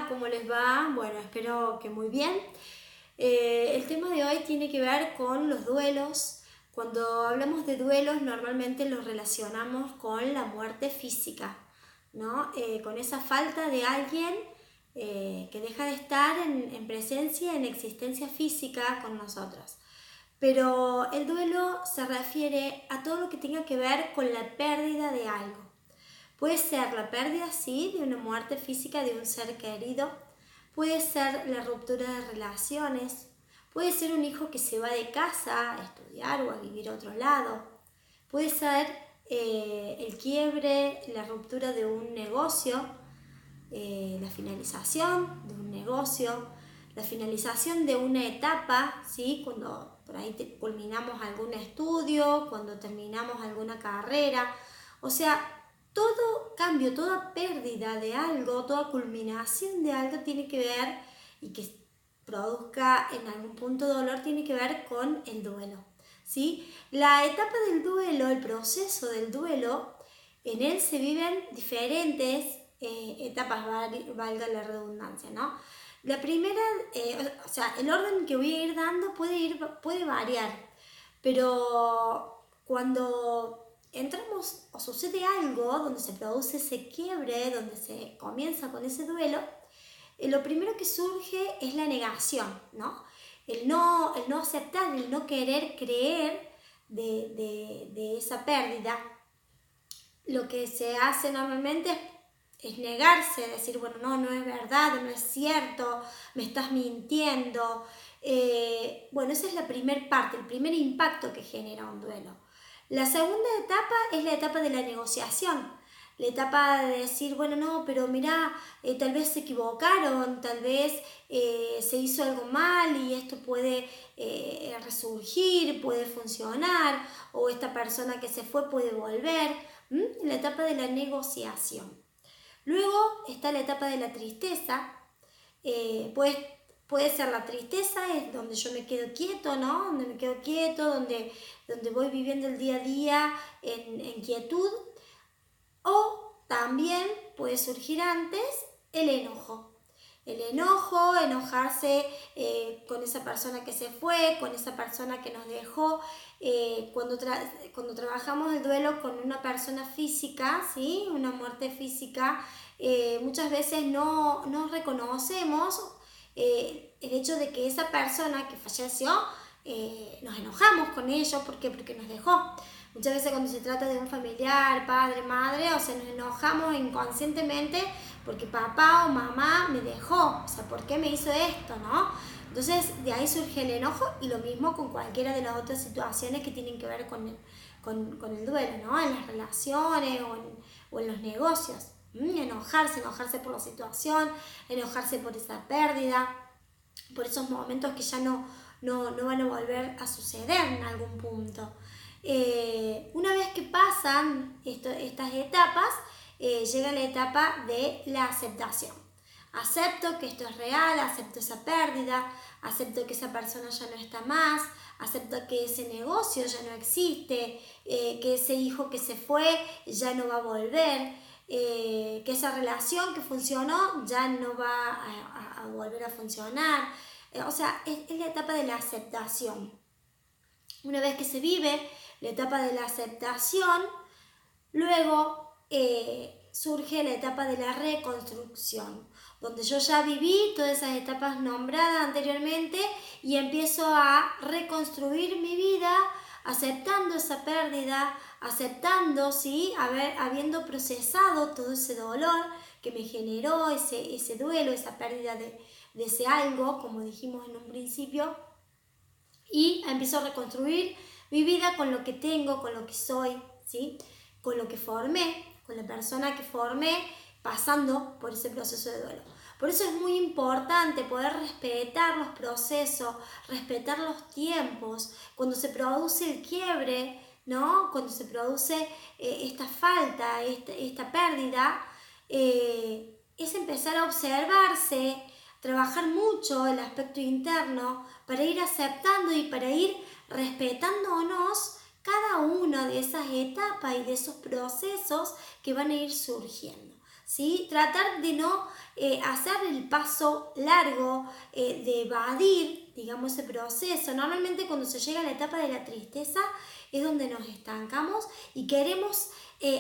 ¿cómo les va? Bueno, espero que muy bien. El tema de hoy tiene que ver con los duelos. Cuando hablamos de duelos, normalmente los relacionamos con la muerte física, ¿no? Con esa falta de alguien que deja de estar en presencia, en existencia física con nosotros. Pero el duelo se refiere a todo lo que tenga que ver con la pérdida de algo. Puede ser la pérdida, sí, de una muerte física de un ser querido, puede ser la ruptura de relaciones, puede ser un hijo que se va de casa a estudiar o a vivir a otro lado, puede ser el quiebre, la ruptura de un negocio, la finalización de un negocio, la finalización de una etapa, ¿sí? Cuando por ahí culminamos algún estudio, cuando terminamos alguna carrera, o sea, todo cambio, toda pérdida de algo, toda culminación de algo tiene que ver y que produzca en algún punto dolor tiene que ver con el duelo, ¿sí? La etapa del duelo, el proceso del duelo, en él se viven diferentes etapas, valga la redundancia, ¿no? La primera, o sea, el orden que voy a ir dando puede variar, pero cuando entramos o sucede algo donde se produce ese quiebre, donde se comienza con ese duelo, lo primero que surge es la negación, ¿no? El no aceptar, el no querer creer de esa pérdida. Lo que se hace normalmente es negarse, decir, bueno, no es verdad, no es cierto, me estás mintiendo. Bueno, esa es la primera parte, el primer impacto que genera un duelo. La segunda etapa es la etapa de la negociación, la etapa de decir, bueno, no, pero mirá, tal vez se equivocaron, tal vez se hizo algo mal y esto puede resurgir, puede funcionar, o esta persona que se fue puede volver. La etapa de la negociación. Luego está la etapa de la tristeza. Pues puede ser la tristeza, es donde yo me quedo quieto, ¿no? Donde me quedo quieto, donde voy viviendo el día a día en quietud. O también puede surgir antes el enojo. El enojo, enojarse con esa persona que se fue, con esa persona que nos dejó. Cuando trabajamos el duelo con una persona física, ¿sí? Una muerte física, muchas veces no reconocemos el hecho de que esa persona que falleció, nos enojamos con ellos. ¿Por qué? Porque nos dejó. Muchas veces cuando se trata de un familiar, padre, madre, o sea, nos enojamos inconscientemente porque papá o mamá me dejó, o sea, ¿por qué me hizo esto, no? Entonces, de ahí surge el enojo y lo mismo con cualquiera de las otras situaciones que tienen que ver con el duelo, ¿no? En las relaciones o en los negocios. Enojarse por la situación, enojarse por esa pérdida, por esos momentos que ya no van a volver a suceder en algún punto. Una vez que pasan estas etapas, llega la etapa de la aceptación. Acepto que esto es real, acepto esa pérdida, acepto que esa persona ya no está más, acepto que ese negocio ya no existe, que ese hijo que se fue ya no va a volver, que esa relación que funcionó ya no va a volver a funcionar. O sea, es la etapa de la aceptación. Una vez que se vive la etapa de la aceptación, luego surge la etapa de la reconstrucción, donde yo ya viví todas esas etapas nombradas anteriormente y empiezo a reconstruir mi vida aceptando esa pérdida, aceptando, ¿sí? Habiendo procesado todo ese dolor que me generó ese duelo, esa pérdida de ese algo, como dijimos en un principio, y empiezo a reconstruir mi vida con lo que tengo, con lo que soy, ¿sí? Con lo que formé, con la persona que formé, pasando por ese proceso de duelo. Por eso es muy importante poder respetar los procesos, respetar los tiempos, cuando se produce el quiebre, ¿no? Cuando se produce esta falta, esta pérdida, es empezar a observarse, trabajar mucho el aspecto interno para ir aceptando y para ir respetándonos cada una de esas etapas y de esos procesos que van a ir surgiendo. ¿sí? Tratar de no hacer el paso largo, de evadir, digamos, ese proceso. Normalmente cuando se llega a la etapa de la tristeza es donde nos estancamos y queremos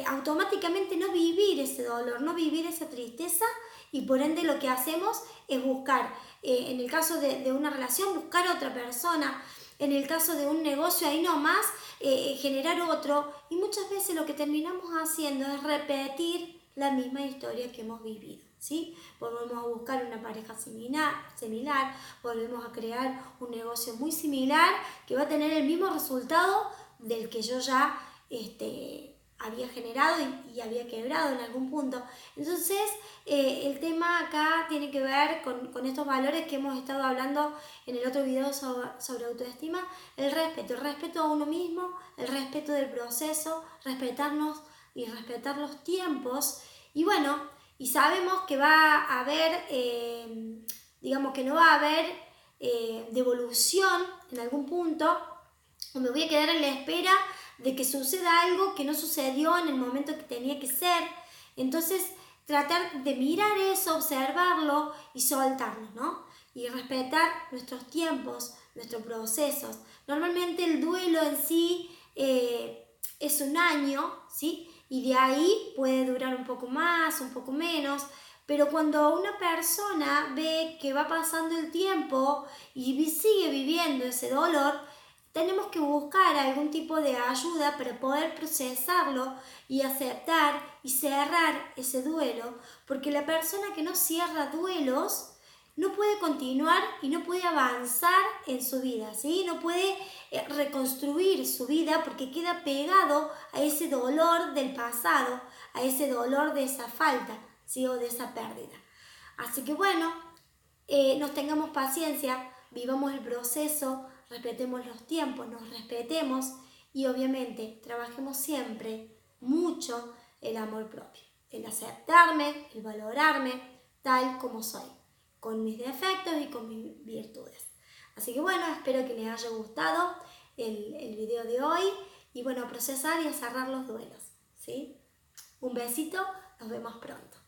automáticamente no vivir ese dolor, no vivir esa tristeza, y por ende lo que hacemos es buscar, en el caso de una relación, buscar a otra persona, en el caso de un negocio, ahí nomás, generar otro, y muchas veces lo que terminamos haciendo es repetir la misma historia que hemos vivido, ¿sí? Volvemos a buscar una pareja similar, volvemos a crear un negocio muy similar que va a tener el mismo resultado del que yo ya había generado y había quebrado en algún punto. Entonces, el tema acá tiene que ver con estos valores que hemos estado hablando en el otro video sobre autoestima: el respeto a uno mismo, el respeto del proceso, respetarnos y respetar los tiempos. Y bueno, y sabemos que va a haber, digamos que no va a haber devolución en algún punto, o me voy a quedar en la espera de que suceda algo que no sucedió en el momento que tenía que ser. Entonces, tratar de mirar eso, observarlo y soltarlo, ¿no? Y respetar nuestros tiempos, nuestros procesos. Normalmente el duelo en sí es un año, ¿sí? Y de ahí puede durar un poco más, un poco menos, pero cuando una persona ve que va pasando el tiempo y sigue viviendo ese dolor, tenemos que buscar algún tipo de ayuda para poder procesarlo y aceptar y cerrar ese duelo, porque la persona que no cierra duelos no puede continuar y no puede avanzar en su vida, ¿sí? No puede reconstruir su vida porque queda pegado a ese dolor del pasado, a ese dolor de esa falta, ¿sí? O de esa pérdida. Así que bueno, nos tengamos paciencia, vivamos el proceso, respetemos los tiempos, nos respetemos y obviamente trabajemos siempre mucho el amor propio, el aceptarme, el valorarme tal como soy, con mis defectos y con mis virtudes. Así que bueno, espero que les haya gustado el video de hoy y bueno, a procesar y a cerrar los duelos, ¿sí? Un besito, nos vemos pronto.